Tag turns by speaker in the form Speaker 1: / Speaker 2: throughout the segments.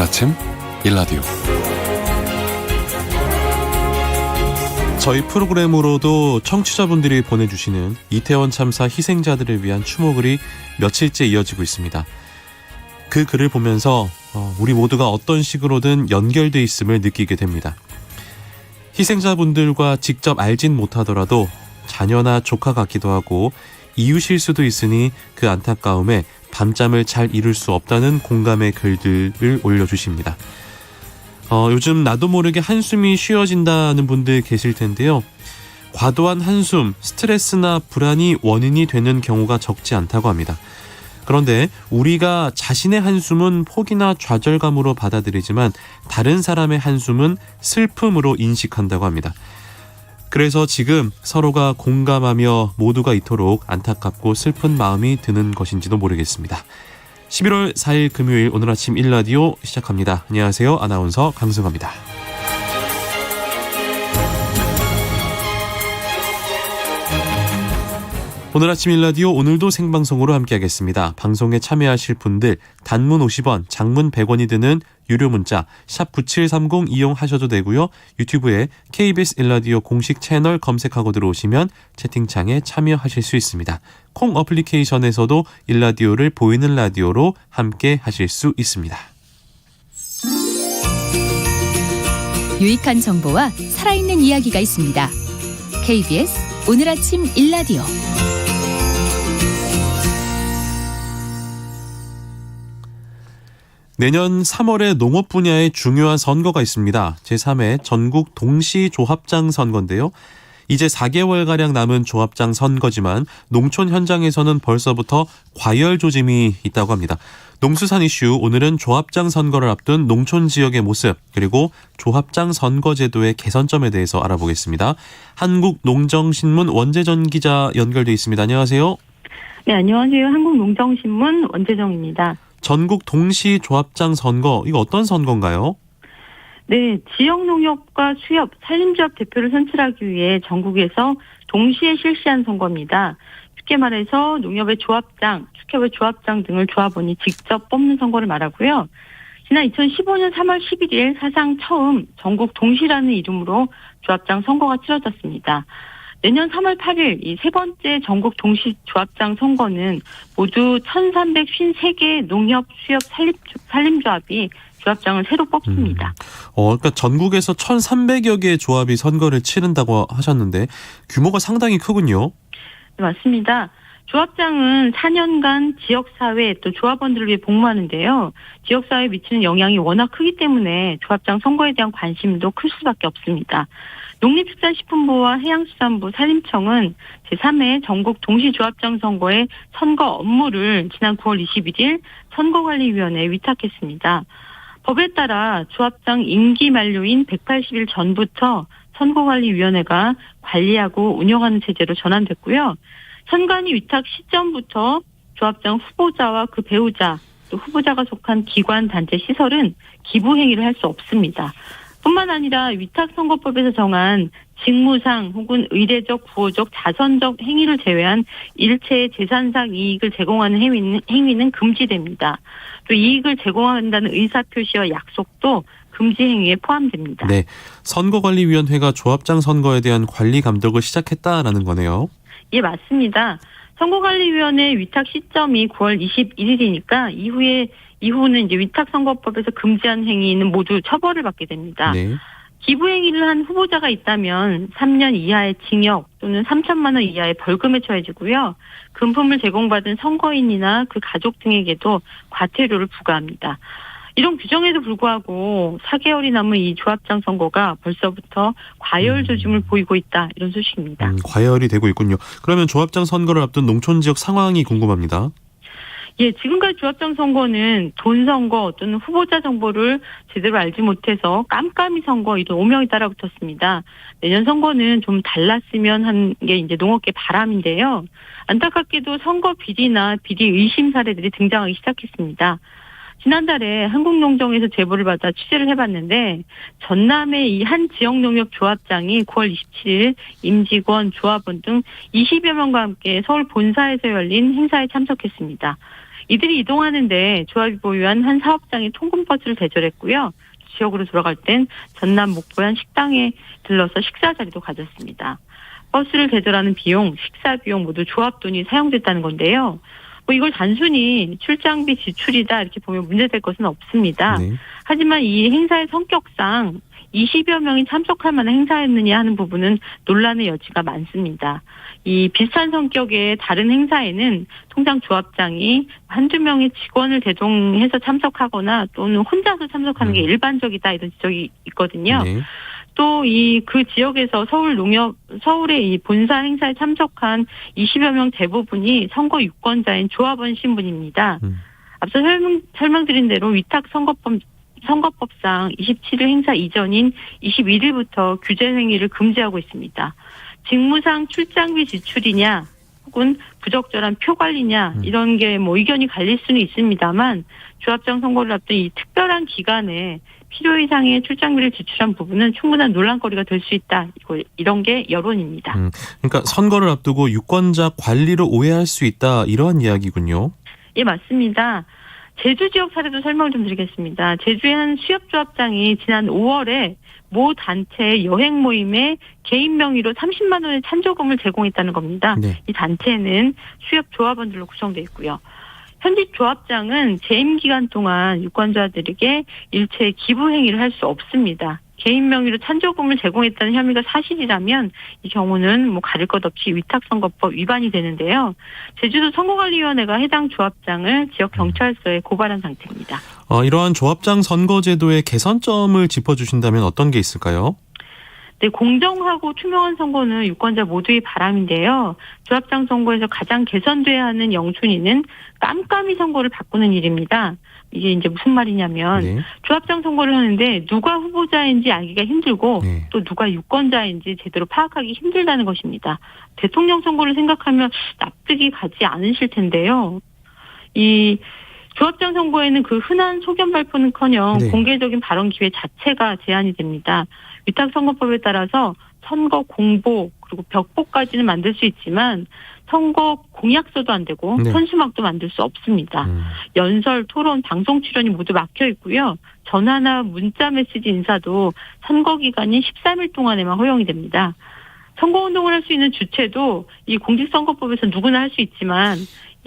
Speaker 1: 아침 일라디오. 저희 프로그램으로도 청취자분들이 보내주시는 이태원 참사 희생자들을 위한 추모글이 며칠째 이어지고 있습니다. 그 글을 보면서 우리 모두가 어떤 식으로든 연결돼 있음을 느끼게 됩니다. 희생자분들과 직접 알진 못하더라도 자녀나 조카 같기도 하고 이웃일 수도 있으니 그 안타까움에 밤잠을 잘 이룰 수 없다는 공감의 글들을 올려주십니다. 요즘 나도 모르게 한숨이 쉬어진다는 분들 계실 텐데요. 과도한 한숨, 스트레스나 불안이 원인이 되는 경우가 적지 않다고 합니다. 그런데 우리가 자신의 한숨은 포기나 좌절감으로 받아들이지만 다른 사람의 한숨은 슬픔으로 인식한다고 합니다. 그래서 지금 서로가 공감하며 모두가 이토록 안타깝고 슬픈 마음이 드는 것인지도 모르겠습니다. 11월 4일 금요일 오늘 아침 1라디오 시작합니다. 안녕하세요. 아나운서 강승화입니다. 오늘 아침 1라디오 오늘도 생방송으로 함께하겠습니다. 방송에 참여하실 분들 단문 50원, 장문 100원이 드는 유료 문자 샵 9730 이용하셔도 되고요. 유튜브에 KBS 1라디오 공식 채널 검색하고 들어오시면 채팅창에 참여하실 수 있습니다. 콩 어플리케이션에서도 1라디오를 보이는 라디오로 함께 하실 수 있습니다.
Speaker 2: 유익한 정보와 살아있는 이야기가 있습니다. KBS 오늘 아침 1라디오.
Speaker 1: 내년 3월에 농업 분야의 중요한 선거가 있습니다. 제3회 전국 동시조합장 선거인데요. 이제 4개월가량 남은 조합장 선거지만 농촌 현장에서는 벌써부터 과열 조짐이 있다고 합니다. 농수산 이슈, 오늘은 조합장 선거를 앞둔 농촌 지역의 모습, 그리고 조합장 선거제도의 개선점에 대해서 알아보겠습니다. 한국농정신문 원재정 기자 연결돼 있습니다. 안녕하세요.
Speaker 3: 네, 안녕하세요. 한국농정신문 원재정입니다.
Speaker 1: 전국 동시조합장 선거, 이거 어떤 선거인가요?
Speaker 3: 네, 지역농협과 수협, 산림조합 대표를 선출하기 위해 전국에서 동시에 실시한 선거입니다. 쉽게 말해서 농협의 조합장, 축협의 조합장 등을 조합원이 직접 뽑는 선거를 말하고요. 지난 2015년 3월 11일 사상 처음 전국 동시라는 이름으로 조합장 선거가 치러졌습니다. 내년 3월 8일 이 세 번째 전국 동시 조합장 선거는 모두 1,353개 농협, 수협, 산림조합이 조합장을 새로 뽑습니다.
Speaker 1: 그러니까 전국에서 1,300여 개의 조합이 선거를 치른다고 하셨는데 규모가 상당히 크군요.
Speaker 3: 네, 맞습니다. 조합장은 4년간 지역사회 또 조합원들을 위해 복무하는데요. 지역사회에 미치는 영향이 워낙 크기 때문에 조합장 선거에 대한 관심도 클 수밖에 없습니다. 농림축산식품부와 해양수산부, 산림청은 제3회 전국 동시조합장 선거의 선거 업무를 지난 9월 21일 선거관리위원회에 위탁했습니다. 법에 따라 조합장 임기 만료인 180일 전부터 선거관리위원회가 관리하고 운영하는 체제로 전환됐고요. 선관위 위탁 시점부터 조합장 후보자와 그 배우자, 또 후보자가 속한 기관, 단체, 시설은 기부 행위를 할 수 없습니다. 뿐만 아니라 위탁선거법에서 정한 직무상 혹은 의례적, 구호적, 자선적 행위를 제외한 일체의 재산상 이익을 제공하는 행위는 금지됩니다. 또 이익을 제공한다는 의사표시와 약속도 금지 행위에 포함됩니다.
Speaker 1: 네, 선거관리위원회가 조합장 선거에 대한 관리 감독을 시작했다라는 거네요.
Speaker 3: 예, 맞습니다. 선거관리위원회 위탁 시점이 9월 21일이니까 이후는 이제 위탁선거법에서 금지한 행위는 모두 처벌을 받게 됩니다.
Speaker 1: 네.
Speaker 3: 기부 행위를 한 후보자가 있다면 3년 이하의 징역 또는 3천만 원 이하의 벌금에 처해지고요. 금품을 제공받은 선거인이나 그 가족 등에게도 과태료를 부과합니다. 이런 규정에도 불구하고 4개월이 남은 이 조합장 선거가 벌써부터 과열 조짐을 보이고 있다, 이런 소식입니다.
Speaker 1: 과열이 되고 있군요. 그러면 조합장 선거를 앞둔 농촌 지역 상황이 궁금합니다.
Speaker 3: 예, 지금까지 조합장 선거는 돈 선거 또는 후보자 정보를 제대로 알지 못해서 깜깜이 선거 이런 오명이 따라붙었습니다. 내년 선거는 좀 달랐으면 하는 게 이제 농업계 바람인데요. 안타깝게도 선거 비리나 비리 의심 사례들이 등장하기 시작했습니다. 지난달에 한국농정에서 제보를 받아 취재를 해봤는데 전남의 이 한 지역농협 조합장이 9월 27일 임직원, 조합원 등 20여 명과 함께 서울 본사에서 열린 행사에 참석했습니다. 이들이 이동하는데 조합이 보유한 한 사업장이 통근버스를 대절했고요. 지역으로 돌아갈 땐 전남 목포의 한 식당에 들러서 식사 자리도 가졌습니다. 버스를 대절하는 비용, 식사 비용 모두 조합 돈이 사용됐다는 건데요. 이걸 단순히 출장비 지출이다 이렇게 보면 문제될 것은 없습니다.
Speaker 1: 네.
Speaker 3: 하지만 이 행사의 성격상 20여 명이 참석할 만한 행사였느냐 하는 부분은 논란의 여지가 많습니다. 이 비슷한 성격의 다른 행사에는 통상 조합장이 한두 명의 직원을 대동해서 참석하거나 또는 혼자서 참석하는 게 일반적이다 이런 지적이 있거든요.
Speaker 1: 네.
Speaker 3: 또 그 지역에서 서울의 이 본사 행사에 참석한 20여 명 대부분이 선거 유권자인 조합원 신분입니다. 앞서 설명드린 대로 위탁 선거법상 27일 행사 이전인 21일부터 규제 행위를 금지하고 있습니다. 직무상 출장비 지출이냐 혹은 부적절한 표 관리냐 이런 게 의견이 갈릴 수는 있습니다만 조합장 선거를 앞둔 이 특별한 기간에 필요 이상의 출장비를 지출한 부분은 충분한 논란거리가 될 수 있다. 이런 게 여론입니다.
Speaker 1: 그러니까 선거를 앞두고 유권자 관리로 오해할 수 있다 이러한 이야기군요.
Speaker 3: 예, 맞습니다. 제주 지역 사례도 설명을 좀 드리겠습니다. 제주의 한 수협조합장이 지난 5월에 모 단체 여행 모임에 개인 명의로 30만 원의 찬조금을 제공했다는 겁니다.
Speaker 1: 네.
Speaker 3: 이 단체는 수협조합원들로 구성되어 있고요. 현직 조합장은 재임 기간 동안 유권자들에게 일체 기부 행위를 할 수 없습니다. 개인 명의로 찬조금을 제공했다는 혐의가 사실이라면 이 경우는 가릴 것 없이 위탁선거법 위반이 되는데요. 제주도 선거관리위원회가 해당 조합장을 지역 경찰서에 고발한 상태입니다.
Speaker 1: 이러한 조합장 선거제도의 개선점을 짚어주신다면 어떤 게 있을까요?
Speaker 3: 네, 공정하고 투명한 선거는 유권자 모두의 바람인데요. 조합장 선거에서 가장 개선돼야 하는 영순위는 깜깜이 선거를 바꾸는 일입니다. 이게 이제 무슨 말이냐면
Speaker 1: 네.
Speaker 3: 조합장 선거를 하는데 누가 후보자인지 알기가 힘들고
Speaker 1: 네.
Speaker 3: 또 누가 유권자인지 제대로 파악하기 힘들다는 것입니다. 대통령 선거를 생각하면 납득이 가지 않으실 텐데요. 이 조합장 선거에는 그 흔한 소견 발표는커녕
Speaker 1: 네.
Speaker 3: 공개적인 발언 기회 자체가 제한이 됩니다. 위탁선거법에 따라서 선거 공보 그리고 벽보까지는 만들 수 있지만 선거 공약서도 안 되고
Speaker 1: 네.
Speaker 3: 현수막도 만들 수 없습니다. 연설, 토론, 방송 출연이 모두 막혀 있고요. 전화나 문자 메시지 인사도 선거 기간인 13일 동안에만 허용이 됩니다. 선거운동을 할 수 있는 주체도 이 공직선거법에서 누구나 할 수 있지만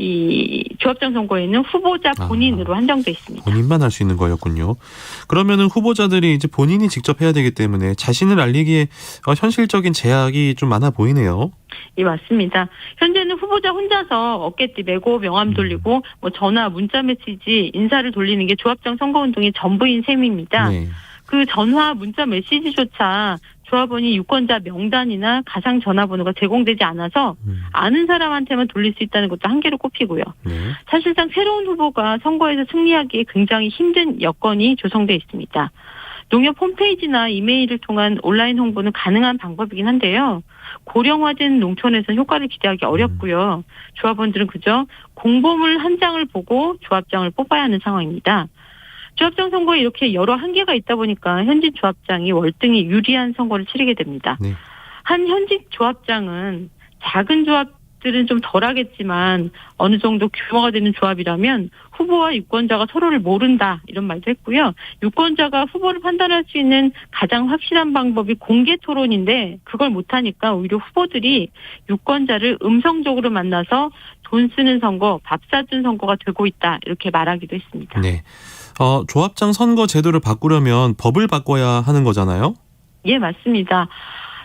Speaker 3: 이 조합장 선거에는 후보자 본인으로 한정돼 있습니다.
Speaker 1: 본인만 할 수 있는 거였군요. 그러면은 후보자들이 이제 본인이 직접 해야 되기 때문에 자신을 알리기에 현실적인 제약이 좀 많아 보이네요.
Speaker 3: 예, 맞습니다. 현재는 후보자 혼자서 어깨띠 메고 명함 돌리고 전화, 문자 메시지, 인사를 돌리는 게 조합장 선거운동의 전부인 셈입니다.
Speaker 1: 네.
Speaker 3: 그 전화, 문자 메시지조차 조합원이 유권자 명단이나 가상 전화번호가 제공되지 않아서 아는 사람한테만 돌릴 수 있다는 것도 한계로 꼽히고요.
Speaker 1: 네.
Speaker 3: 사실상 새로운 후보가 선거에서 승리하기에 굉장히 힘든 여건이 조성돼 있습니다. 농협 홈페이지나 이메일을 통한 온라인 홍보는 가능한 방법이긴 한데요. 고령화된 농촌에서 효과를 기대하기 어렵고요. 조합원들은 그저 공보물 한 장을 보고 조합장을 뽑아야 하는 상황입니다. 조합장 선거에 이렇게 여러 한계가 있다 보니까 현직 조합장이 월등히 유리한 선거를 치르게 됩니다.
Speaker 1: 네.
Speaker 3: 한 현직 조합장은 작은 조합들은 좀 덜하겠지만 어느 정도 규모가 되는 조합이라면 후보와 유권자가 서로를 모른다 이런 말도 했고요. 유권자가 후보를 판단할 수 있는 가장 확실한 방법이 공개 토론인데 그걸 못하니까 오히려 후보들이 유권자를 음성적으로 만나서 돈 쓰는 선거, 밥 사준 선거가 되고 있다 이렇게 말하기도 했습니다.
Speaker 1: 네. 조합장 선거 제도를 바꾸려면 법을 바꿔야 하는 거잖아요?
Speaker 3: 예, 맞습니다.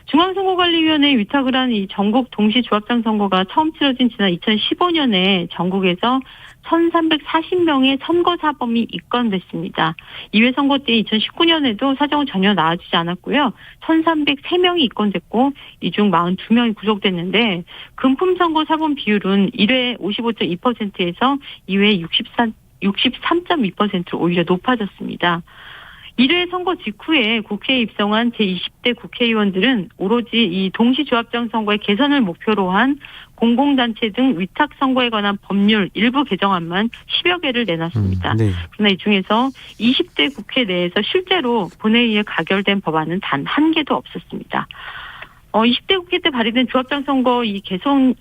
Speaker 3: 중앙선거관리위원회에 위탁을 한 이 전국 동시 조합장 선거가 처음 치러진 지난 2015년에 전국에서 1,340명의 선거사범이 입건됐습니다. 2회 선거 때 2019년에도 사정은 전혀 나아지지 않았고요. 1,303명이 입건됐고 이 중 42명이 구속됐는데 금품선거 사범 비율은 1회 55.2%에서 2회 63.2%로 오히려 높아졌습니다. 1회 선거 직후에 국회에 입성한 제20대 국회의원들은 오로지 이 동시조합장 선거의 개선을 목표로 한 공공단체 등 위탁 선거에 관한 법률 일부 개정안만 10여 개를 내놨습니다.
Speaker 1: 네.
Speaker 3: 그러나 이 중에서 20대 국회 내에서 실제로 본회의에 가결된 법안은 단 한 개도 없었습니다. 20대 국회 때 발의된 조합장 선거 이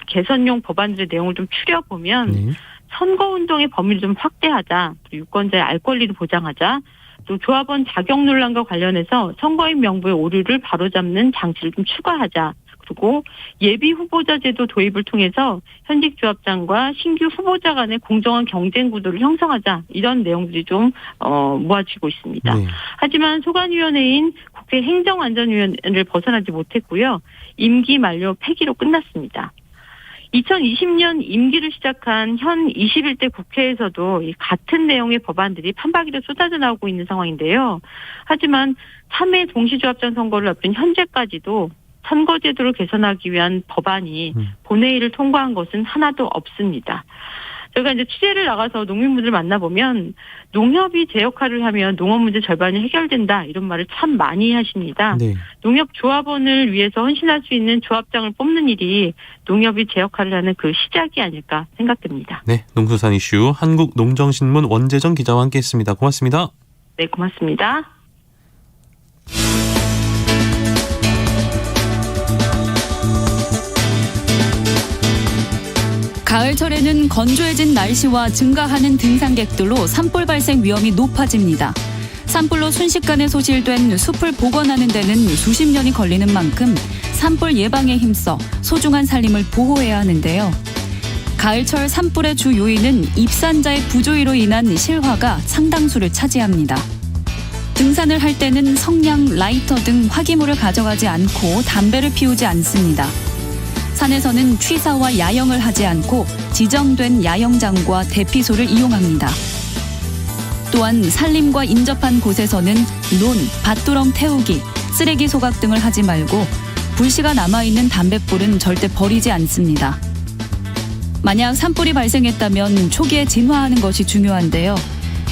Speaker 3: 개선용 법안들의 내용을 좀 추려보면
Speaker 1: 네.
Speaker 3: 선거운동의 범위를 좀 확대하자, 또 유권자의 알 권리를 보장하자, 또 조합원 자격 논란과 관련해서 선거인 명부의 오류를 바로잡는 장치를 좀 추가하자. 그리고 예비 후보자 제도 도입을 통해서 현직 조합장과 신규 후보자 간의 공정한 경쟁 구도를 형성하자. 이런 내용들이 좀 모아지고 있습니다.
Speaker 1: 네.
Speaker 3: 하지만 소관위원회인 국회 행정안전위원회를 벗어나지 못했고요. 임기 만료 폐기로 끝났습니다. 2020년 임기를 시작한 현 21대 국회에서도 이 같은 내용의 법안들이 판박이로 쏟아져 나오고 있는 상황인데요. 하지만 3회 동시조합장 선거를 앞둔 현재까지도 선거제도를 개선하기 위한 법안이 본회의를 통과한 것은 하나도 없습니다. 저희가 이제 취재를 나가서 농민분들 만나보면 농협이 제 역할을 하면 농업 문제 절반이 해결된다 이런 말을 참 많이 하십니다.
Speaker 1: 네.
Speaker 3: 농협 조합원을 위해서 헌신할 수 있는 조합장을 뽑는 일이 농협이 제 역할을 하는 그 시작이 아닐까 생각됩니다.
Speaker 1: 네, 농수산 이슈 한국농정신문 원재정 기자와 함께했습니다. 고맙습니다.
Speaker 3: 네, 고맙습니다.
Speaker 2: 가을철에는 건조해진 날씨와 증가하는 등산객들로 산불 발생 위험이 높아집니다. 산불로 순식간에 소실된 숲을 복원하는 데는 수십 년이 걸리는 만큼 산불 예방에 힘써 소중한 산림을 보호해야 하는데요. 가을철 산불의 주 요인은 입산자의 부조위로 인한 실화가 상당수를 차지합니다. 등산을 할 때는 성냥, 라이터 등 화기물을 가져가지 않고 담배를 피우지 않습니다. 산에서는 취사와 야영을 하지 않고 지정된 야영장과 대피소를 이용합니다. 또한 산림과 인접한 곳에서는 논, 밭두렁 태우기, 쓰레기 소각 등을 하지 말고 불씨가 남아있는 담뱃불은 절대 버리지 않습니다. 만약 산불이 발생했다면 초기에 진화하는 것이 중요한데요.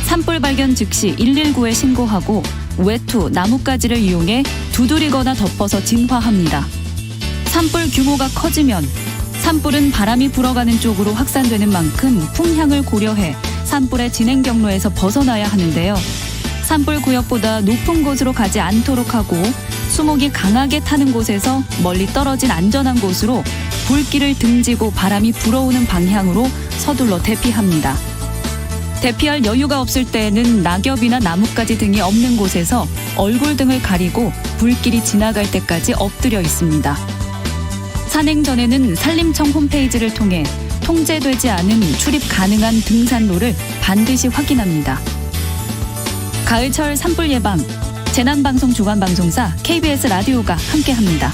Speaker 2: 산불 발견 즉시 119에 신고하고 외투, 나뭇가지를 이용해 두드리거나 덮어서 진화합니다. 산불 규모가 커지면 산불은 바람이 불어가는 쪽으로 확산되는 만큼 풍향을 고려해 산불의 진행 경로에서 벗어나야 하는데요. 산불 구역보다 높은 곳으로 가지 않도록 하고 수목이 강하게 타는 곳에서 멀리 떨어진 안전한 곳으로 불길을 등지고 바람이 불어오는 방향으로 서둘러 대피합니다. 대피할 여유가 없을 때에는 낙엽이나 나뭇가지 등이 없는 곳에서 얼굴 등을 가리고 불길이 지나갈 때까지 엎드려 있습니다. 산행 전에는 산림청 홈페이지를 통해 통제되지 않은 출입 가능한 등산로를 반드시 확인합니다. 가을철 산불 예방, 재난방송 주간방송사 KBS 라디오가 함께합니다.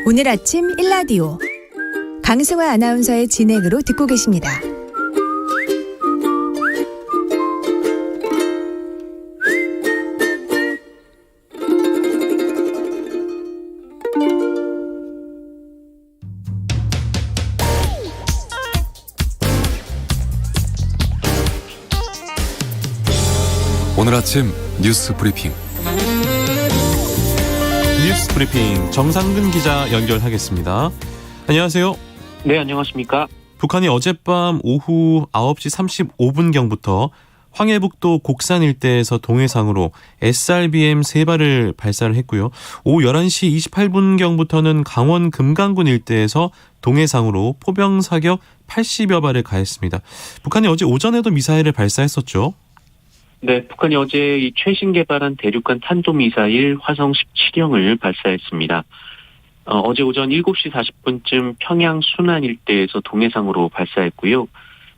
Speaker 4: 오늘 아침 일라디오 강승화 아나운서의 진행으로 듣고 계십니다.
Speaker 5: 오늘 아침 뉴스 브리핑.
Speaker 1: 뉴스 브리핑 정상근 기자 연결하겠습니다. 안녕하세요.
Speaker 6: 네, 안녕하십니까.
Speaker 1: 북한이 어젯밤 오후 9시 35분경부터 황해북도 곡산 일대에서 동해상으로 SRBM 3발을 발사를 했고요. 오후 11시 28분경부터는 강원 금강군 일대에서 동해상으로 포병 사격 80여 발을 가했습니다. 북한이 어제 오전에도 미사일을 발사했었죠.
Speaker 6: 네, 북한이 어제 이 최신 개발한 대륙간 탄도미사일 화성 17형을 발사했습니다. 어제 오전 7시 40분쯤 평양 순안 일대에서 동해상으로 발사했고요.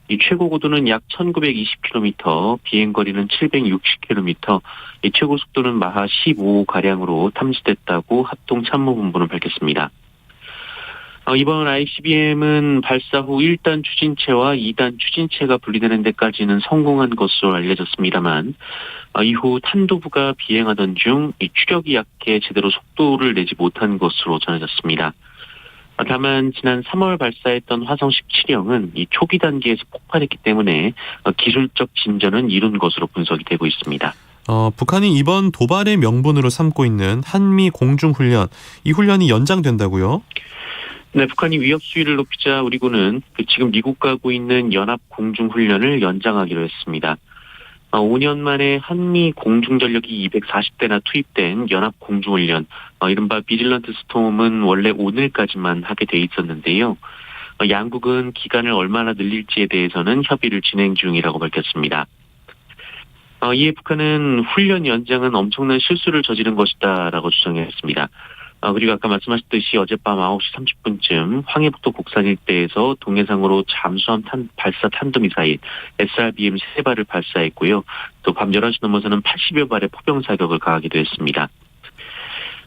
Speaker 6: 이 최고 고도는 약 1920km, 비행거리는 760km, 이 최고 속도는 마하 15가량으로 탐지됐다고 합동참모본부는 밝혔습니다. 이번 ICBM은 발사 후 1단 추진체와 2단 추진체가 분리되는 데까지는 성공한 것으로 알려졌습니다만 이후 탄도부가 비행하던 중 이 추력이 약해 제대로 속도를 내지 못한 것으로 전해졌습니다. 다만 지난 3월 발사했던 화성 17형은 이 초기 단계에서 폭발했기 때문에 기술적 진전은 이룬 것으로 분석이 되고 있습니다.
Speaker 1: 북한이 이번 도발의 명분으로 삼고 있는 한미 공중훈련, 이 훈련이 연장된다고요?
Speaker 6: 네, 북한이 위협 수위를 높이자 우리 군은 지금 미국과 하고 있는 연합 공중훈련을 연장하기로 했습니다. 5년 만에 한미 공중전력이 240대나 투입된 연합공중훈련, 이른바 비질런트 스톰은 원래 오늘까지만 하게 돼 있었는데요. 양국은 기간을 얼마나 늘릴지에 대해서는 협의를 진행 중이라고 밝혔습니다. 이에 북한은 훈련 연장은 엄청난 실수를 저지른 것이다라고 주장했습니다. 그리고 아까 말씀하셨듯이 어젯밤 9시 30분쯤 황해북도 곡산 일대에서 동해상으로 잠수함 발사 탄도미사일 SRBM 3발을 발사했고요. 또 밤 11시 넘어서는 80여 발의 포병 사격을 가하기도 했습니다.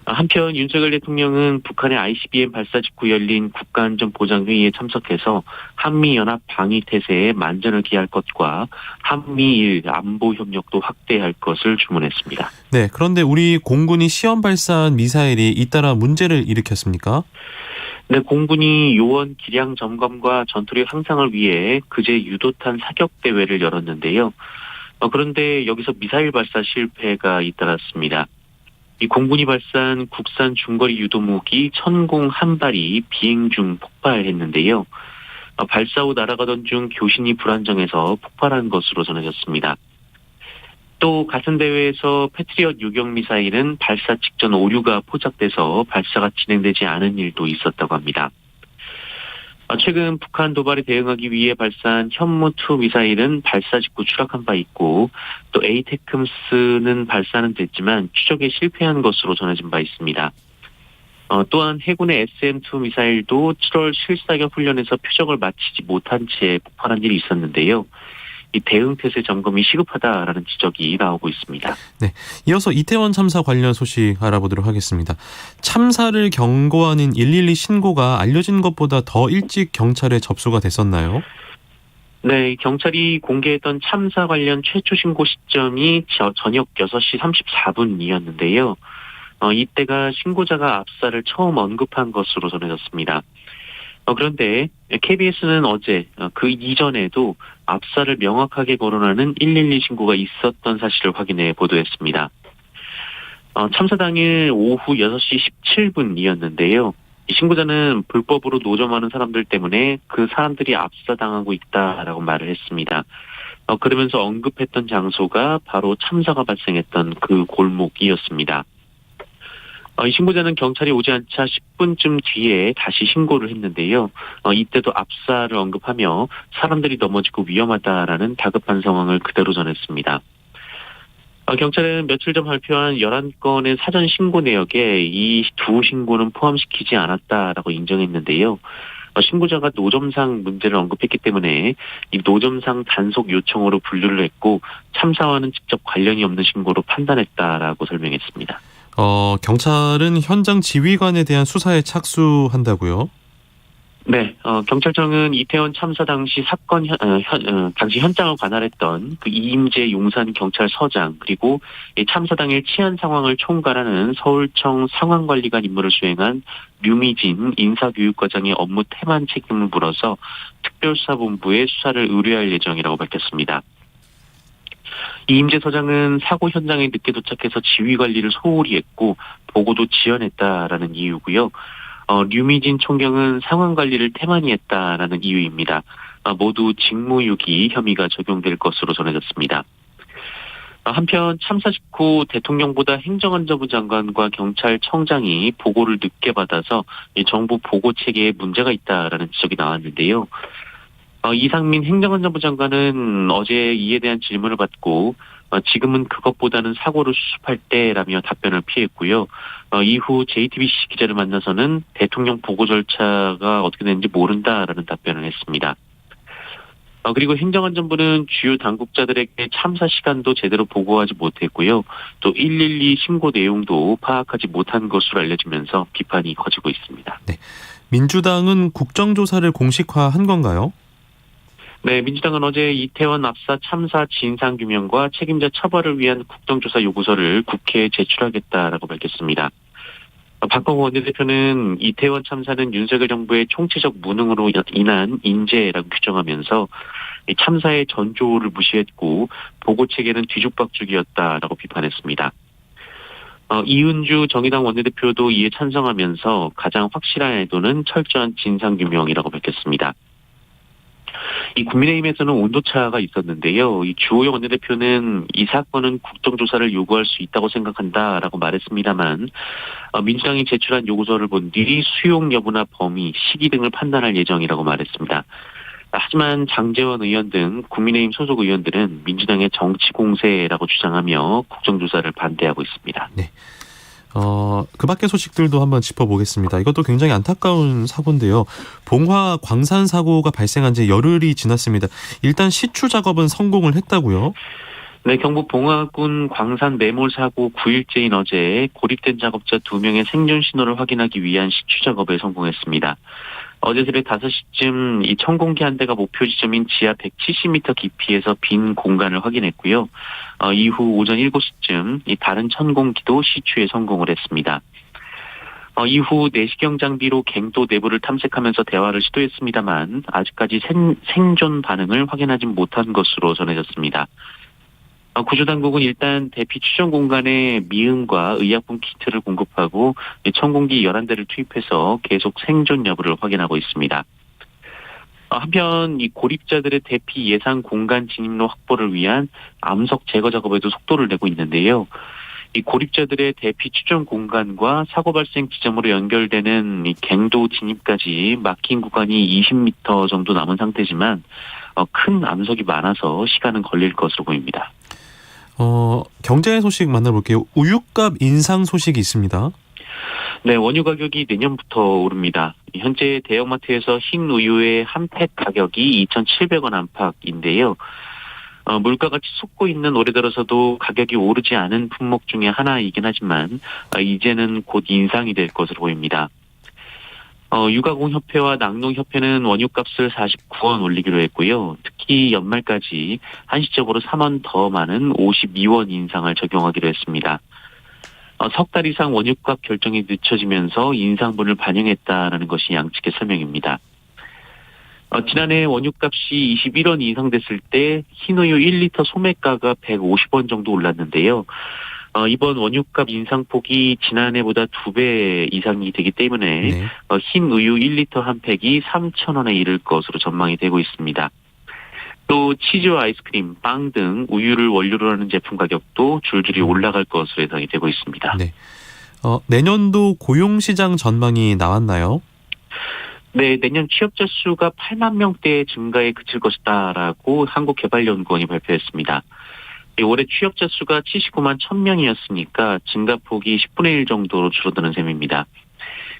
Speaker 6: 한편 윤석열 대통령은 북한의 ICBM 발사 직후 열린 국가안전보장회의에 참석해서 한미연합 방위태세에 만전을 기할 것과 한미일 안보협력도 확대할 것을 주문했습니다.
Speaker 1: 네, 그런데 우리 공군이 시험 발사한 미사일이 잇따라 문제를 일으켰습니까?
Speaker 6: 네, 공군이 요원 기량 점검과 전투력 향상을 위해 그제 유도탄 사격 대회를 열었는데요. 그런데 여기서 미사일 발사 실패가 잇따랐습니다. 이 공군이 발사한 국산 중거리 유도무기 천공 한 발이 비행 중 폭발했는데요. 발사 후 날아가던 중 교신이 불안정해서 폭발한 것으로 전해졌습니다. 또 같은 대회에서 패트리엇 유격 미사일은 발사 직전 오류가 포착돼서 발사가 진행되지 않은 일도 있었다고 합니다. 최근 북한 도발에 대응하기 위해 발사한 현무2 미사일은 발사 직후 추락한 바 있고 또 에이테크스는 발사는 됐지만 추적에 실패한 것으로 전해진 바 있습니다. 또한 해군의 SM2 미사일도 7월 실사격 훈련에서 표적을 마치지 못한 채 폭발한 일이 있었는데요. 이 대응 태세 점검이 시급하다라는 지적이 나오고 있습니다.
Speaker 1: 네, 이어서 이태원 참사 관련 소식 알아보도록 하겠습니다. 참사를 경고하는 112 신고가 알려진 것보다 더 일찍 경찰에 접수가 됐었나요?
Speaker 6: 네, 경찰이 공개했던 참사 관련 최초 신고 시점이 저녁 6시 34분이었는데요. 이때가 신고자가 압사를 처음 언급한 것으로 전해졌습니다. 그런데 KBS는 어제 그 이전에도 압사를 명확하게 거론하는 112 신고가 있었던 사실을 확인해 보도했습니다. 참사 당일 오후 6시 17분이었는데요. 이 신고자는 불법으로 노점하는 사람들 때문에 그 사람들이 압사당하고 있다라고 말을 했습니다. 그러면서 언급했던 장소가 바로 참사가 발생했던 그 골목이었습니다. 이 신고자는 경찰이 오지 않자 10분쯤 뒤에 다시 신고를 했는데요. 이때도 압사를 언급하며 사람들이 넘어지고 위험하다라는 다급한 상황을 그대로 전했습니다. 경찰은 며칠 전 발표한 11건의 사전 신고 내역에 이 두 신고는 포함시키지 않았다라고 인정했는데요. 신고자가 노점상 문제를 언급했기 때문에 이 노점상 단속 요청으로 분류를 했고 참사와는 직접 관련이 없는 신고로 판단했다라고 설명했습니다.
Speaker 1: 경찰은 현장 지휘관에 대한 수사에 착수한다고요?
Speaker 6: 네, 경찰청은 이태원 참사 당시 사건 당시 현장을 관할했던 그 이임재 용산 경찰서장 그리고 이 참사 당일 치안 상황을 총괄하는 서울청 상황관리관 임무를 수행한 류미진 인사교육과장의 업무 태만 책임을 물어서 특별수사본부에 수사를 의뢰할 예정이라고 밝혔습니다. 이임재 서장은 사고 현장에 늦게 도착해서 지휘 관리를 소홀히 했고 보고도 지연했다라는 이유고요. 류미진 총경은 상황 관리를 태만히 했다라는 이유입니다. 모두 직무유기 혐의가 적용될 것으로 전해졌습니다. 한편 참사 직후 대통령보다 행정안전부 장관과 경찰청장이 보고를 늦게 받아서 정부 보고 체계에 문제가 있다라는 지적이 나왔는데요. 이상민 행정안전부 장관은 어제 이에 대한 질문을 받고 지금은 그것보다는 사고를 수습할 때라며 답변을 피했고요. 이후 JTBC 기자를 만나서는 대통령 보고 절차가 어떻게 되는지 모른다라는 답변을 했습니다. 그리고 행정안전부는 주요 당국자들에게 참사 시간도 제대로 보고하지 못했고요. 또 112 신고 내용도 파악하지 못한 것으로 알려지면서 비판이 커지고 있습니다.
Speaker 1: 네, 민주당은 국정조사를 공식화한 건가요?
Speaker 6: 네, 민주당은 어제 이태원 압사 참사 진상규명과 책임자 처벌을 위한 국정조사 요구서를 국회에 제출하겠다라고 밝혔습니다. 박홍구 원내대표는 이태원 참사는 윤석열 정부의 총체적 무능으로 인한 인재라고 규정하면서 참사의 전조를 무시했고 보고체계는 뒤죽박죽이었다라고 비판했습니다. 이은주 정의당 원내대표도 이에 찬성하면서 가장 확실한 애도는 철저한 진상규명이라고 밝혔습니다. 이 국민의힘에서는 온도차가 있었는데요. 이 주호영 원내대표는 이 사건은 국정조사를 요구할 수 있다고 생각한다라고 말했습니다만 민주당이 제출한 요구서를 본 뒤 수용 여부나 범위, 시기 등을 판단할 예정이라고 말했습니다. 하지만 장제원 의원 등 국민의힘 소속 의원들은 민주당의 정치 공세라고 주장하며 국정조사를 반대하고 있습니다.
Speaker 1: 네. 그 밖의 소식들도 한번 짚어보겠습니다. 이것도 굉장히 안타까운 사고인데요. 봉화 광산 사고가 발생한 지 열흘이 지났습니다. 일단 시추 작업은 성공을 했다고요?
Speaker 6: 네, 경북 봉화군 광산 매몰 사고 9일째인 어제 고립된 작업자 2명의 생존 신호를 확인하기 위한 시추 작업에 성공했습니다. 어제 새벽 5시쯤 이 천공기 한 대가 목표 지점인 지하 170m 깊이에서 빈 공간을 확인했고요. 이후 오전 7시쯤 이 다른 천공기도 시추에 성공을 했습니다. 이후 내시경 장비로 갱도 내부를 탐색하면서 대화를 시도했습니다만 아직까지 생존 반응을 확인하지 못한 것으로 전해졌습니다. 구조당국은 일단 대피 추정 공간에 미음과 의약품 키트를 공급하고 천공기 11대를 투입해서 계속 생존 여부를 확인하고 있습니다. 한편 이 고립자들의 대피 예상 공간 진입로 확보를 위한 암석 제거 작업에도 속도를 내고 있는데요. 이 고립자들의 대피 추정 공간과 사고 발생 지점으로 연결되는 이 갱도 진입까지 막힌 구간이 20m 정도 남은 상태지만 큰 암석이 많아서 시간은 걸릴 것으로 보입니다.
Speaker 1: 경제 소식 만나볼게요. 우유값 인상 소식이 있습니다.
Speaker 6: 네, 원유 가격이 내년부터 오릅니다. 현재 대형마트에서 흰 우유의 한 팩 가격이 2,700원 안팎인데요. 물가가 치솟고 있는 올해 들어서도 가격이 오르지 않은 품목 중에 하나이긴 하지만 이제는 곧 인상이 될 것으로 보입니다. 유가공협회와 낙농협회는 원유값을 49원 올리기로 했고요. 특히 연말까지 한시적으로 3원 더 많은 52원 인상을 적용하기로 했습니다. 석 달 이상 원유값 결정이 늦춰지면서 인상분을 반영했다라는 것이 양측의 설명입니다. 지난해 원유값이 21원 인상됐을 때 흰우유 1리터 소매가가 150원 정도 올랐는데요. 이번 원유값 인상폭이 지난해보다 2배 이상이 되기 때문에
Speaker 1: 네.
Speaker 6: 흰 우유 1리터 한 팩이 3,000원에 이를 것으로 전망이 되고 있습니다. 또 치즈와 아이스크림, 빵 등 우유를 원료로 하는 제품 가격도 줄줄이 올라갈 것으로 예상이 되고 있습니다.
Speaker 1: 네. 내년도 고용시장 전망이 나왔나요?
Speaker 6: 네, 내년 취업자 수가 8만 명대 증가에 그칠 것이다라고 한국개발연구원이 발표했습니다. 올해 취업자 수가 79만 1,000명이었으니까 증가폭이 10분의 1 정도로 줄어드는 셈입니다.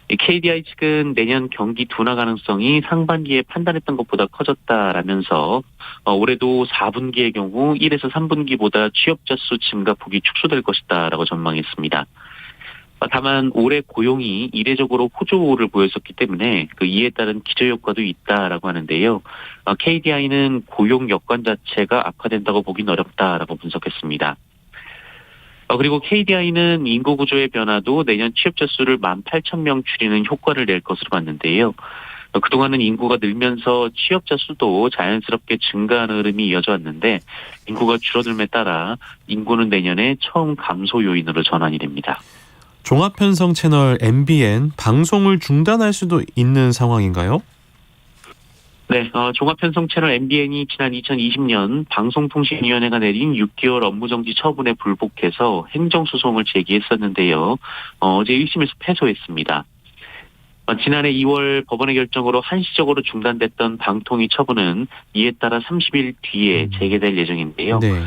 Speaker 6: KDI 측은 내년 경기 둔화 가능성이 상반기에 판단했던 것보다 커졌다라면서 올해도 4분기의 경우 1에서 3분기보다 취업자 수 증가폭이 축소될 것이다라고 전망했습니다. 다만 올해 고용이 이례적으로 호조를 보였었기 때문에 이에 따른 기저효과도 있다라고 하는데요. KDI는 고용 여건 자체가 악화된다고 보긴 어렵다라고 분석했습니다. 그리고 KDI는 인구 구조의 변화도 내년 취업자 수를 18,000명 줄이는 효과를 낼 것으로 봤는데요. 그동안은 인구가 늘면서 취업자 수도 자연스럽게 증가하는 흐름이 이어져 왔는데 인구가 줄어들음에 따라 인구는 내년에 처음 감소 요인으로 전환이 됩니다.
Speaker 1: 종합편성 채널 MBN 방송을 중단할 수도 있는 상황인가요?
Speaker 6: 네, 종합편성 채널 MBN이 지난 2020년 방송통신위원회가 내린 6개월 업무정지 처분에 불복해서 행정소송을 제기했었는데요. 어제 1심에서 패소했습니다. 지난해 2월 법원의 결정으로 한시적으로 중단됐던 방통위 처분은 이에 따라 30일 뒤에 재개될 예정인데요.
Speaker 1: 네.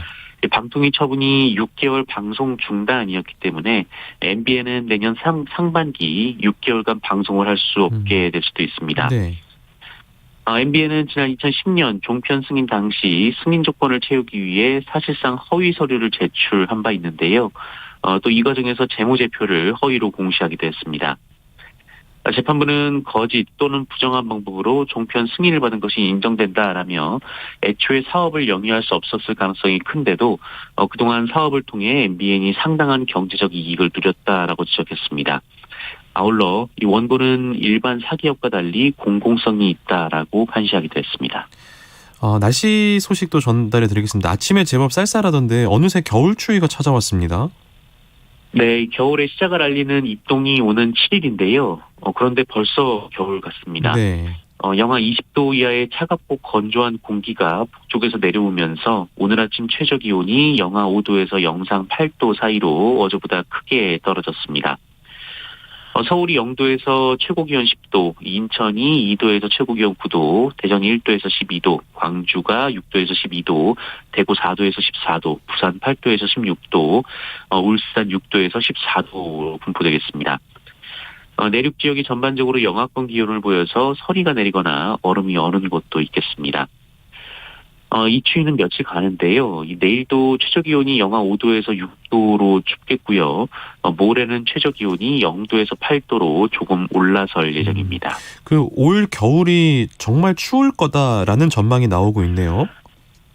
Speaker 6: 방통위 처분이 6개월 방송 중단이었기 때문에 MBN은 내년 상반기 6개월간 방송을 할 수 없게 될 수도 있습니다.
Speaker 1: 네.
Speaker 6: MBN은 지난 2010년 종편 승인 당시 승인 조건을 채우기 위해 사실상 허위 서류를 제출한 바 있는데요. 또 이 과정에서 재무제표를 허위로 공시하기도 했습니다. 재판부는 거짓 또는 부정한 방법으로 종편 승인을 받은 것이 인정된다라며 애초에 사업을 영위할 수 없었을 가능성이 큰데도 그동안 사업을 통해 MBN이 상당한 경제적 이익을 누렸다라고 지적했습니다. 아울러 이 원고는 일반 사기업과 달리 공공성이 있다라고 판시하기도 했습니다.
Speaker 1: 날씨 소식도 전달해 드리겠습니다. 아침에 제법 쌀쌀하던데 어느새 겨울 추위가 찾아왔습니다.
Speaker 6: 네, 겨울의 시작을 알리는 입동이 오는 7일인데요. 그런데 벌써 겨울 같습니다.
Speaker 1: 네.
Speaker 6: 영하 20도 이하의 차갑고 건조한 공기가 북쪽에서 내려오면서 오늘 아침 최저 기온이 영하 5도에서 영상 8도 사이로 어제보다 크게 떨어졌습니다. 서울이 0도에서 최고 기온 10도, 인천이 2도에서 최고 기온 9도, 대전이 1도에서 12도, 광주가 6도에서 12도, 대구 4도에서 14도, 부산 8도에서 16도, 울산 6도에서 14도로 분포되겠습니다. 내륙 지역이 전반적으로 영하권 기온을 보여서 서리가 내리거나 얼음이 어는 곳도 있겠습니다. 이 추위는 며칠 가는데요. 내일도 최저 기온이 영하 5도에서 6도로 춥겠고요. 모레는 최저 기온이 0도에서 8도로 조금 올라설 예정입니다.
Speaker 1: 올 겨울이 정말 추울 거다라는 전망이 나오고 있네요.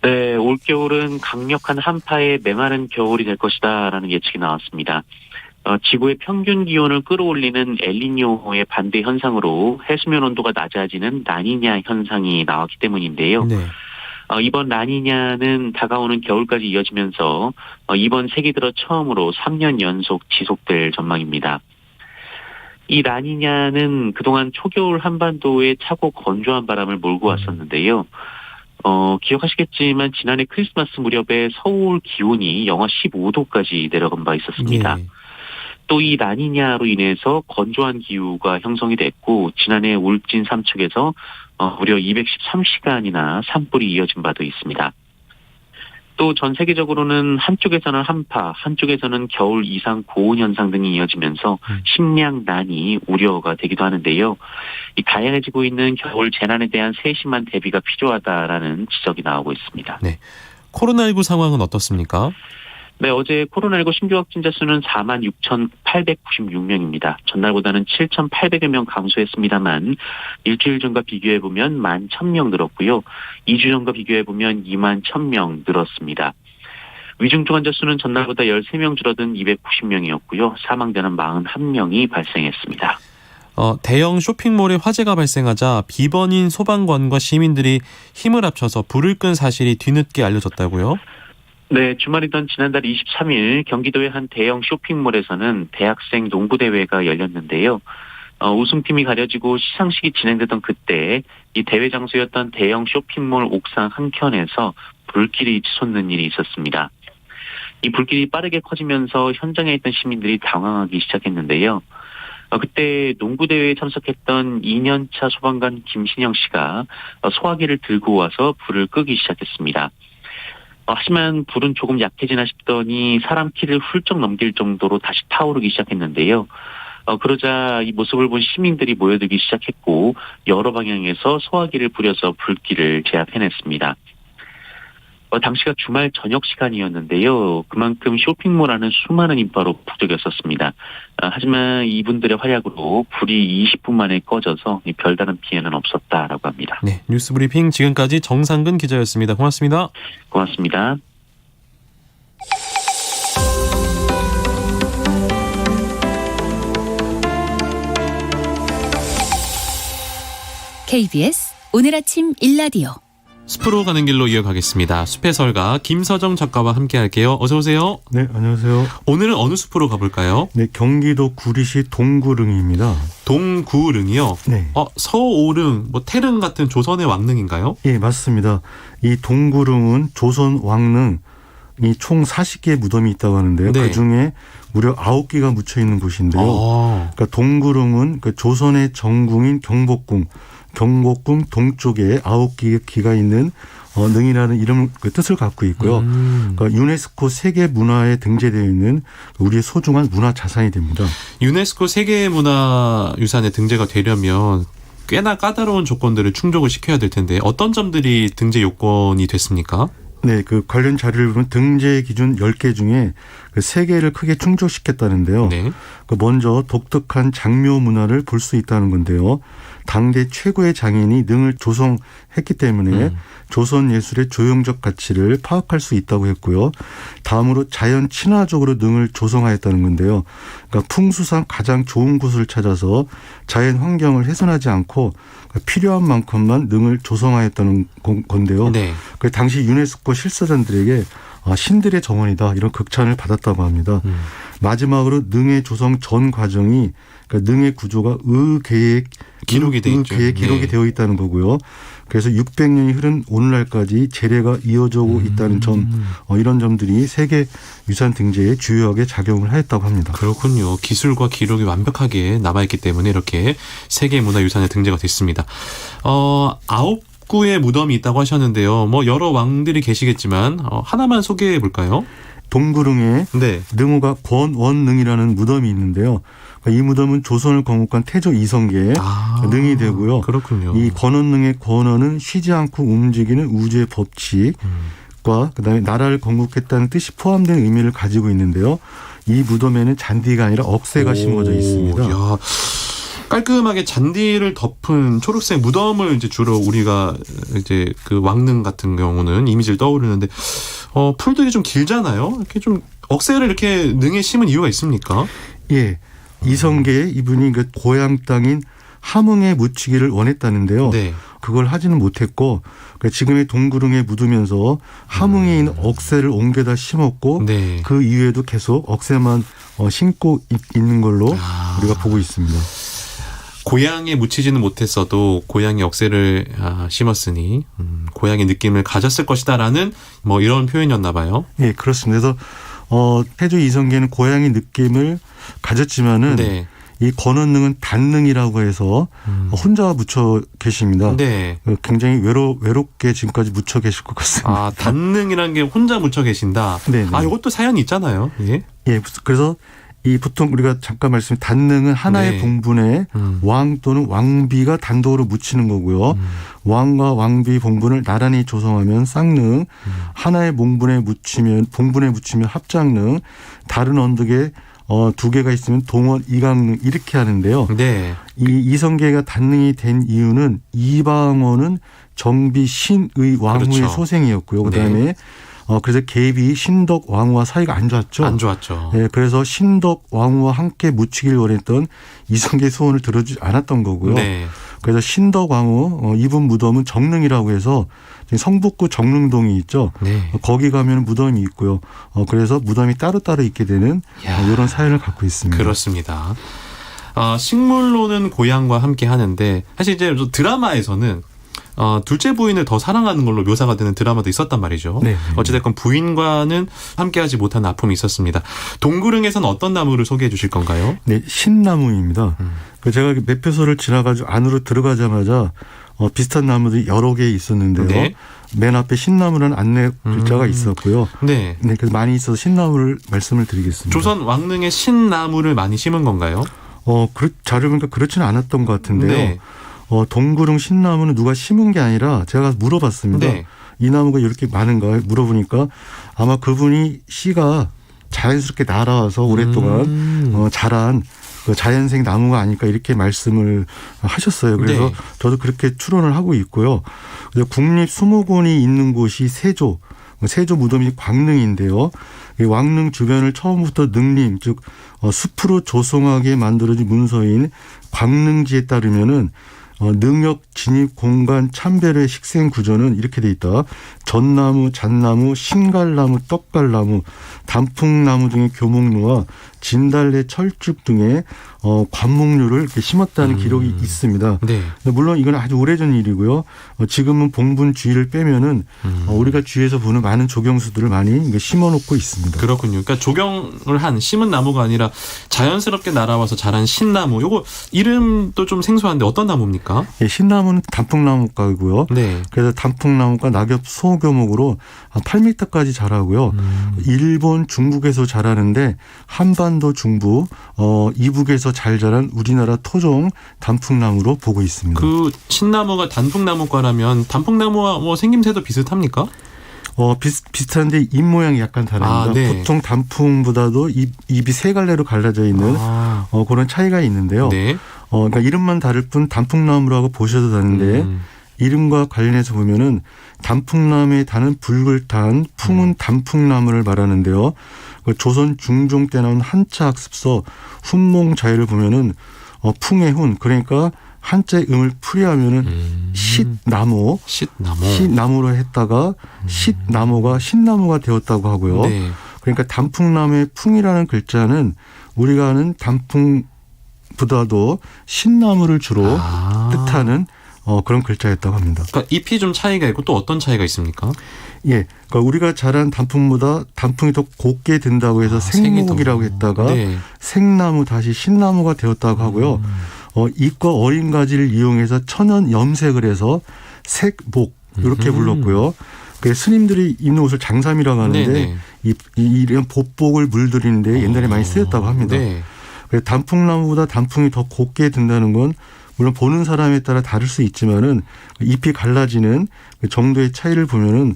Speaker 6: 네, 올겨울은 강력한 한파의 메마른 겨울이 될 것이다라는 예측이 나왔습니다. 지구의 평균 기온을 끌어올리는 엘니뇨의 반대 현상으로 해수면 온도가 낮아지는 라니냐 현상이 나왔기 때문인데요.
Speaker 1: 네.
Speaker 6: 이번 라니냐는 다가오는 겨울까지 이어지면서 이번 세기 들어 처음으로 3년 연속 지속될 전망입니다. 이 라니냐는 그동안 초겨울 한반도에 차고 건조한 바람을 몰고 왔었는데요. 기억하시겠지만 지난해 크리스마스 무렵에 서울 기온이 영하 15도까지 내려간 바 있었습니다.
Speaker 1: 예.
Speaker 6: 또 이 라니냐로 인해서 건조한 기후가 형성이 됐고 지난해 울진 삼척에서 무려 213시간이나 산불이 이어진 바도 있습니다. 또 전 세계적으로는 한쪽에서는 한파, 한쪽에서는 겨울 이상 고온 현상 등이 이어지면서 식량난이 우려가 되기도 하는데요. 이 다양해지고 있는 겨울 재난에 대한 세심한 대비가 필요하다라는 지적이 나오고 있습니다.
Speaker 1: 네. 코로나19 상황은 어떻습니까?
Speaker 6: 네, 어제 코로나19 신규 확진자 수는 46,896명입니다. 전날보다는 7,800여 명 감소했습니다만 일주일 전과 비교해보면 11,000명 늘었고요. 2주 전과 비교해보면 21,000명 늘었습니다. 위중증 환자 수는 전날보다 13명 줄어든 290명이었고요. 사망자는 41명이 발생했습니다.
Speaker 1: 대형 쇼핑몰에 화재가 발생하자 비번인 소방관과 시민들이 힘을 합쳐서 불을 끈 사실이 뒤늦게 알려졌다고요?
Speaker 6: 네, 주말이던 지난달 23일 경기도의 한 대형 쇼핑몰에서는 대학생 농구대회가 열렸는데요. 우승팀이 가려지고 시상식이 진행되던 그때 이 대회 장소였던 대형 쇼핑몰 옥상 한켠에서 불길이 치솟는 일이 있었습니다. 이 불길이 빠르게 커지면서 현장에 있던 시민들이 당황하기 시작했는데요. 그때 농구대회에 참석했던 2년차 소방관 김신영 씨가 소화기를 들고 와서 불을 끄기 시작했습니다. 하지만 불은 조금 약해지나 싶더니 사람 키를 훌쩍 넘길 정도로 다시 타오르기 시작했는데요. 그러자 이 모습을 본 시민들이 모여들기 시작했고 여러 방향에서 소화기를 뿌려서 불길을 제압해냈습니다. 당시가 주말 저녁 시간이었는데요. 그만큼 쇼핑몰 안은 수많은 인파로 북적였었습니다. 하지만 이분들의 활약으로 불이 20분 만에 꺼져서 별다른 피해는 없었다라고 합니다.
Speaker 1: 네, 뉴스브리핑 지금까지 정상근 기자였습니다. 고맙습니다.
Speaker 6: 고맙습니다.
Speaker 2: KBS 오늘 아침 일라디오.
Speaker 1: 숲으로 가는 길로 이어가겠습니다. 숲의 설가 김서정 작가와 함께 할게요. 어서 오세요.
Speaker 7: 네, 안녕하세요.
Speaker 1: 오늘은 어느 숲으로 가볼까요?
Speaker 7: 네, 경기도 구리시 동구릉입니다.
Speaker 1: 동구릉이요?
Speaker 7: 네.
Speaker 1: 서오릉, 태릉 같은 조선의 왕릉인가요?
Speaker 7: 예, 맞습니다. 이 동구릉은 조선 왕릉 총 40개의 무덤이 있다고 하는데요.
Speaker 1: 네.
Speaker 7: 그중에 무려 9개가 묻혀 있는 곳인데요. 그러니까 동구릉은 조선의 정궁인 경복궁 동쪽에 9개가 있는 능이라는 이름 뜻을 갖고 있고요. 그러니까 유네스코 세계 문화에 등재되어 있는 우리의 소중한 문화 자산이 됩니다.
Speaker 1: 유네스코 세계 문화유산에 등재가 되려면 꽤나 까다로운 조건들을 충족을 시켜야 될 텐데 어떤 점들이 등재 요건이 됐습니까?
Speaker 7: 네, 관련 자료를 보면 등재 기준 10개 중에 3개를 크게 충족시켰다는데요.
Speaker 1: 네.
Speaker 7: 먼저 독특한 장묘 문화를 볼 수 있다는 건데요. 당대 최고의 장인이 능을 조성했기 때문에 조선 예술의 조형적 가치를 파악할 수 있다고 했고요. 다음으로 자연 친화적으로 능을 조성하였다는 건데요. 그러니까 풍수상 가장 좋은 곳을 찾아서 자연 환경을 훼손하지 않고 필요한 만큼만 능을 조성하였다는 건데요.
Speaker 1: 네.
Speaker 7: 그 당시 유네스코 실사단들에게 신들의 정원이다 이런 극찬을 받았다고 합니다. 마지막으로 능의 조성 전 과정이 그러니까 능의 구조가 의궤에
Speaker 1: 기록이 돼 있죠.
Speaker 7: 의궤에 기록이
Speaker 1: 네.
Speaker 7: 되어 있다는 거고요. 그래서 600년이 흐른 오늘날까지 재래가 이어져오고 있다는 점 이런 점들이 세계 유산 등재에 주요하게 작용을 하였다고 합니다.
Speaker 1: 그렇군요. 기술과 기록이 완벽하게 남아있기 때문에 이렇게 세계문화유산에 등재가 됐습니다. 9구의 무덤이 있다고 하셨는데요. 뭐 여러 왕들이 계시겠지만 하나만 소개해 볼까요?
Speaker 7: 동구릉에
Speaker 1: 네.
Speaker 7: 능호가 권원능이라는 무덤이 있는데요. 이 무덤은 조선을 건국한 태조 이성계의 능이 되고요.
Speaker 1: 그렇군요.
Speaker 7: 이 권원능의 권원은 쉬지 않고 움직이는 우주의 법칙과 그다음에 나라를 건국했다는 뜻이 포함된 의미를 가지고 있는데요. 이 무덤에는 잔디가 아니라 억새가 심어져 있습니다.
Speaker 1: 야, 깔끔하게 잔디를 덮은 초록색 무덤을 이제 주로 우리가 이제 그 왕릉 같은 경우는 이미지를 떠오르는데 풀들이 좀 길잖아요. 이렇게 좀 억새를 이렇게 능에 심은 이유가 있습니까?
Speaker 7: 예. 이성계의 이분이 그 고향 땅인 함흥에 묻히기를 원했다는데요.
Speaker 1: 네.
Speaker 7: 그걸 하지는 못했고 지금의 동구릉에 묻으면서 함흥에 있는 억새를 옮겨다 심었고
Speaker 1: 네.
Speaker 7: 그 이후에도 계속 억새만 심고 있는 걸로 우리가 보고 있습니다.
Speaker 1: 고향에 묻히지는 못했어도 고향에 억새를 심었으니 고향의 느낌을 가졌을 것이다라는 뭐 이런 표현이었나 봐요.
Speaker 7: 예, 그렇습니다. 그래서 태조 이성계는 고향의 느낌을 가졌지만은
Speaker 1: 네.
Speaker 7: 이 권원능은 단능이라고 해서 혼자 묻혀 계십니다.
Speaker 1: 네.
Speaker 7: 굉장히 외롭게 지금까지 묻혀 계실 것 같습니다.
Speaker 1: 단능이라는 게 혼자 묻혀 계신다.
Speaker 7: 네네.
Speaker 1: 이것도 사연이 있잖아요. 예.
Speaker 7: 예, 그래서 이 보통 우리가 잠깐 말씀드린 단능은 하나의
Speaker 1: 네.
Speaker 7: 봉분에 왕 또는 왕비가 단독으로 묻히는 거고요. 왕과 왕비 봉분을 나란히 조성하면 쌍능, 하나의 봉분에 묻히면 합장능, 다른 언덕에 두 개가 있으면 동원 이강능 이렇게 하는데요.
Speaker 1: 네.
Speaker 7: 이 이성계가 단능이 된 이유는 이방원은 정비 신의 왕후의
Speaker 1: 그렇죠.
Speaker 7: 소생이었고요. 그다음에
Speaker 1: 네.
Speaker 7: 그래서 계비 신덕 왕후와 사이가 안 좋았죠.
Speaker 1: 안 좋았죠.
Speaker 7: 네, 그래서 신덕 왕후와 함께 묻히길 원했던 이성계의 소원을 들어주지 않았던 거고요.
Speaker 1: 네.
Speaker 7: 그래서 신덕 왕후 이분 무덤은 정릉이라고 해서 성북구 정릉동이 있죠.
Speaker 1: 네.
Speaker 7: 거기 가면 무덤이 있고요. 그래서 무덤이 따로따로 있게 되는 이런 사연을 갖고 있습니다.
Speaker 1: 그렇습니다. 식물로는 고향과 함께 하는데 사실 이제 드라마에서는 둘째 부인을 더 사랑하는 걸로 묘사가 되는 드라마도 있었단 말이죠.
Speaker 7: 네.
Speaker 1: 어찌됐건 부인과는 함께하지 못한 아픔이 있었습니다. 동구릉에서는 어떤 나무를 소개해 주실 건가요?
Speaker 7: 네, 신나무입니다. 제가 매표소를 지나가지고 안으로 들어가자마자 비슷한 나무들이 여러 개 있었는데요.
Speaker 1: 네.
Speaker 7: 맨 앞에 신나무라는 안내 글자가 있었고요.
Speaker 1: 네.
Speaker 7: 네, 그래서 많이 있어서 신나무를 말씀을 드리겠습니다.
Speaker 1: 조선 왕릉에 신나무를 많이 심은 건가요?
Speaker 7: 자료 보니까 그렇지는 않았던 것 같은데요.
Speaker 1: 네.
Speaker 7: 동구릉 신나무는 누가 심은 게 아니라 제가 물어봤습니다.
Speaker 1: 네.
Speaker 7: 이 나무가 이렇게 많은가 물어보니까 아마 그분이 씨가 자연스럽게 날아와서 오랫동안 자란 그 자연생 나무가 아닐까 이렇게 말씀을 하셨어요. 그래서
Speaker 1: 네.
Speaker 7: 저도 그렇게 추론을 하고 있고요. 그래서 국립수목원이 있는 곳이 세조 무덤이 광릉인데요. 이 왕릉 주변을 처음부터 능림 즉 숲으로 조성하게 만들어진 문서인 광릉지에 따르면은 능역 진입 공간 참배로의 식생 구조는 이렇게 돼 있다. 전나무, 잣나무, 신갈나무, 떡갈나무, 단풍나무 등의 교목류와 진달래, 철쭉 등의 관목류를 이렇게 심었다는 기록이 있습니다.
Speaker 1: 네.
Speaker 7: 물론 이건 아주 오래전 일이고요. 지금은 봉분 주위를 빼면은 우리가 주위에서 보는 많은 조경수들을 많이 심어놓고 있습니다.
Speaker 1: 그렇군요. 그러니까 조경을 심은 나무가 아니라 자연스럽게 날아와서 자란 신나무. 요거 이름도 좀 생소한데 어떤 나무입니까?
Speaker 7: 예, 신나무는 단풍나무과고요.
Speaker 1: 네.
Speaker 7: 그래서 단풍나무가 낙엽 소교목으로 8m까지 자라고요. 일본, 중국에서 자라는데 한반도, 중부, 이북에서 잘 자란 우리나라 토종 단풍나무로 보고 있습니다.
Speaker 1: 그 신나무가 단풍나무과라면 단풍나무와 뭐 생김새도 비슷합니까?
Speaker 7: 비슷한데 잎 모양이 약간 다릅니다.
Speaker 1: 네.
Speaker 7: 보통 단풍보다도 잎이 세 갈래로 갈라져 있는 그런 차이가 있는데요.
Speaker 1: 네.
Speaker 7: 그러니까 이름만 다를 뿐 단풍나무라고 보셔도 되는데 이름과 관련해서 보면은 단풍나무에 다는 붉을탄 풍은 단풍나무를 말하는데요. 조선 중종 때 나온 한자 학습서 훈몽자유를 보면은 풍의 훈 그러니까 한자의 음을 풀이하면은 싯나무, 싯나무로 했다가 싯나무가 신나무가 되었다고 하고요.
Speaker 1: 네.
Speaker 7: 그러니까 단풍나무의 풍이라는 글자는 우리가 아는 단풍보다도 신나무를 주로 뜻하는 그런 글자였다고 합니다.
Speaker 1: 그러니까 잎이 좀 차이가 있고 또 어떤 차이가 있습니까?
Speaker 7: 예, 그러니까 우리가 잘 아는 단풍보다 단풍이 더 곱게 된다고 해서 생목이라고 했다가
Speaker 1: 네.
Speaker 7: 생나무 다시 신나무가 되었다고 하고요. 잎과 어린 가지를 이용해서 천연 염색을 해서 색복 이렇게 불렀고요. 그 스님들이 입는 옷을 장삼이라고 하는데
Speaker 1: 네네.
Speaker 7: 이런 복복을 물들이는데 옛날에 많이 쓰였다고 합니다.
Speaker 1: 네.
Speaker 7: 그래서 단풍나무보다 단풍이 더 곱게 된다는 건 물론 보는 사람에 따라 다를 수 있지만은 잎이 갈라지는 그 정도의 차이를 보면은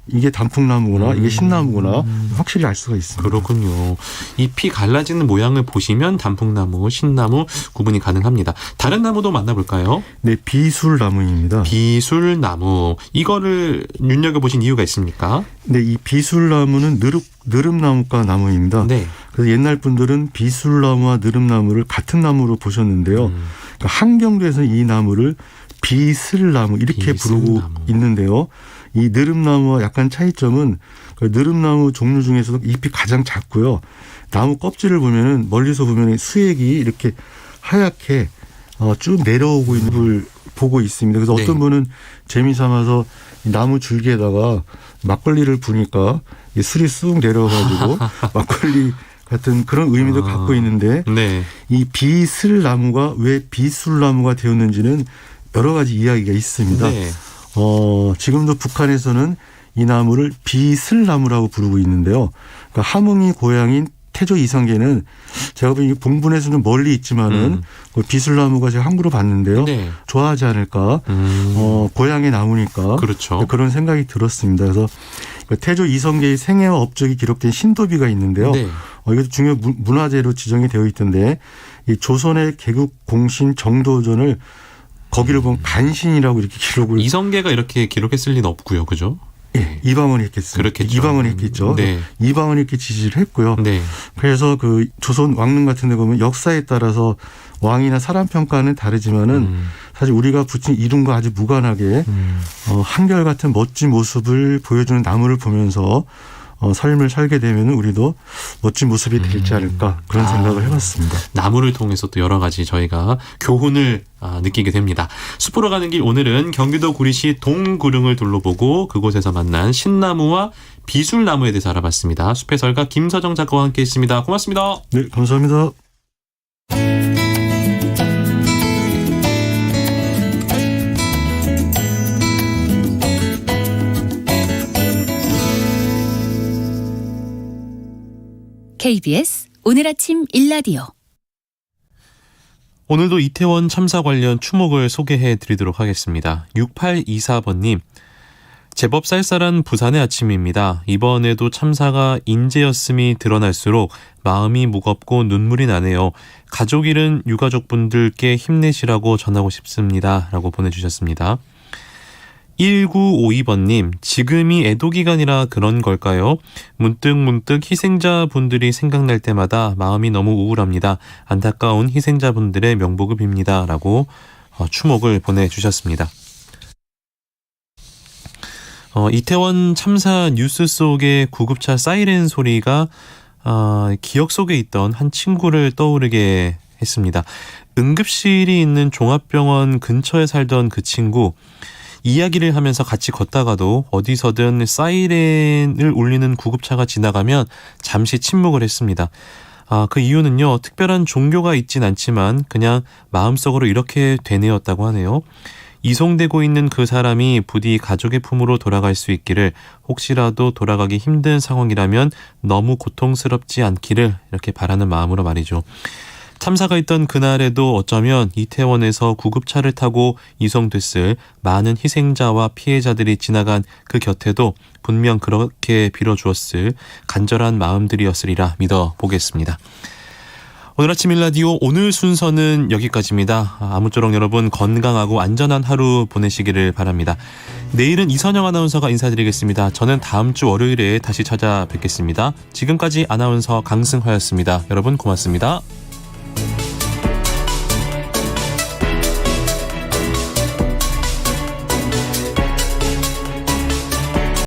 Speaker 7: 이게 단풍나무구나, 이게 신나무구나 확실히 알 수가 있습니다.
Speaker 1: 그렇군요. 잎이 갈라지는 모양을 보시면 단풍나무, 신나무 구분이 가능합니다. 다른 나무도 만나볼까요?
Speaker 7: 네, 비술나무입니다.
Speaker 1: 비술나무. 이거를 눈여겨보신 이유가 있습니까?
Speaker 7: 네, 이 비술나무는 느릅나무과 나무입니다.
Speaker 1: 네.
Speaker 7: 그래서 옛날 분들은 비술나무와 느릅나무를 같은 나무로 보셨는데요. 그러니까 한경도에서는 이 나무를 비슬나무 이렇게 부르고 있는데요. 이 느릅나무와 약간 차이점은 느릅나무 종류 중에서도 잎이 가장 작고요. 나무 껍질을 보면은 멀리서 보면 수액이 이렇게 하얗게 쭉 내려오고 있는 걸 보고 있습니다. 그래서 어떤 분은 재미삼아서 나무 줄기에다가 막걸리를 부니까 술이 쑥 내려가지고 막걸리 같은 그런 의미도 갖고 있는데
Speaker 1: 네.
Speaker 7: 이 비슬나무가 왜 비술나무가 되었는지는 여러 가지 이야기가 있습니다.
Speaker 1: 네.
Speaker 7: 지금도 북한에서는 이 나무를 비슬나무라고 부르고 있는데요. 그러니까 함흥이 고향인 태조 이성계는 제가 보기엔 봉분에서 좀 멀리 있지만은 그 비술나무가 제가 함부로 봤는데요.
Speaker 1: 네.
Speaker 7: 좋아하지 않을까. 고향의 나무니까.
Speaker 1: 그렇죠.
Speaker 7: 그런 생각이 들었습니다. 그래서 태조 이성계의 생애와 업적이 기록된 신도비가 있는데요.
Speaker 1: 네.
Speaker 7: 이것도 중요 문화재로 지정이 되어 있던데 이 조선의 개국 공신 정도전을 거기를 보면 간신이라고 이렇게 기록을.
Speaker 1: 이성계가 이렇게 기록했을 리는 없고요. 그죠?
Speaker 7: 예, 이방원이 했겠습니다.
Speaker 1: 그렇겠죠.
Speaker 7: 이방원이 했겠죠.
Speaker 1: 네.
Speaker 7: 이방원이 이렇게 지지를 했고요.
Speaker 1: 네.
Speaker 7: 그래서 그 조선 왕릉 같은 데 보면 역사에 따라서 왕이나 사람 평가는 다르지만은 사실 우리가 붙인 이름과 아주 무관하게 한결같은 멋진 모습을 보여주는 나무를 보면서 삶을 살게 되면 우리도 멋진 모습이 되지 않을까 그런 생각을 해봤습니다.
Speaker 1: 나무를 통해서 또 여러 가지 저희가 교훈을 느끼게 됩니다. 숲으로 가는 길 오늘은 경기도 구리시 동구릉을 둘러보고 그곳에서 만난 신나무와 비술나무에 대해서 알아봤습니다. 숲의 설가 김서정 작가와 함께했습니다. 고맙습니다.
Speaker 7: 네, 감사합니다.
Speaker 2: KBS 오늘 아침 일라디오.
Speaker 1: 오늘도 이태원 참사 관련 추목을 소개해 드리도록 하겠습니다. 6824번님. 제법 쌀쌀한 부산의 아침입니다. 이번에도 참사가 인재였음이 드러날수록 마음이 무겁고 눈물이 나네요. 가족 잃은 유가족분들께 힘내시라고 전하고 싶습니다. 라고 보내주셨습니다. 1952번님, 지금이 애도기간이라 그런 걸까요? 문득 희생자분들이 생각날 때마다 마음이 너무 우울합니다. 안타까운 희생자분들의 명복을 빕니다. 라고 추목을 보내주셨습니다. 이태원 참사 뉴스 속의 구급차 사이렌 소리가 기억 속에 있던 한 친구를 떠오르게 했습니다. 응급실이 있는 종합병원 근처에 살던 그 친구, 이야기를 하면서 같이 걷다가도 어디서든 사이렌을 울리는 구급차가 지나가면 잠시 침묵을 했습니다. 그 이유는요, 특별한 종교가 있진 않지만 그냥 마음속으로 이렇게 되뇌었다고 하네요. 이송되고 있는 그 사람이 부디 가족의 품으로 돌아갈 수 있기를, 혹시라도 돌아가기 힘든 상황이라면 너무 고통스럽지 않기를 이렇게 바라는 마음으로 말이죠. 참사가 있던 그날에도 어쩌면 이태원에서 구급차를 타고 이송됐을 많은 희생자와 피해자들이 지나간 그 곁에도 분명 그렇게 빌어주었을 간절한 마음들이었으리라 믿어보겠습니다. 오늘 아침 일라디오 오늘 순서는 여기까지입니다. 아무쪼록 여러분 건강하고 안전한 하루 보내시기를 바랍니다. 내일은 이선영 아나운서가 인사드리겠습니다. 저는 다음 주 월요일에 다시 찾아뵙겠습니다. 지금까지 아나운서 강승화였습니다. 여러분 고맙습니다.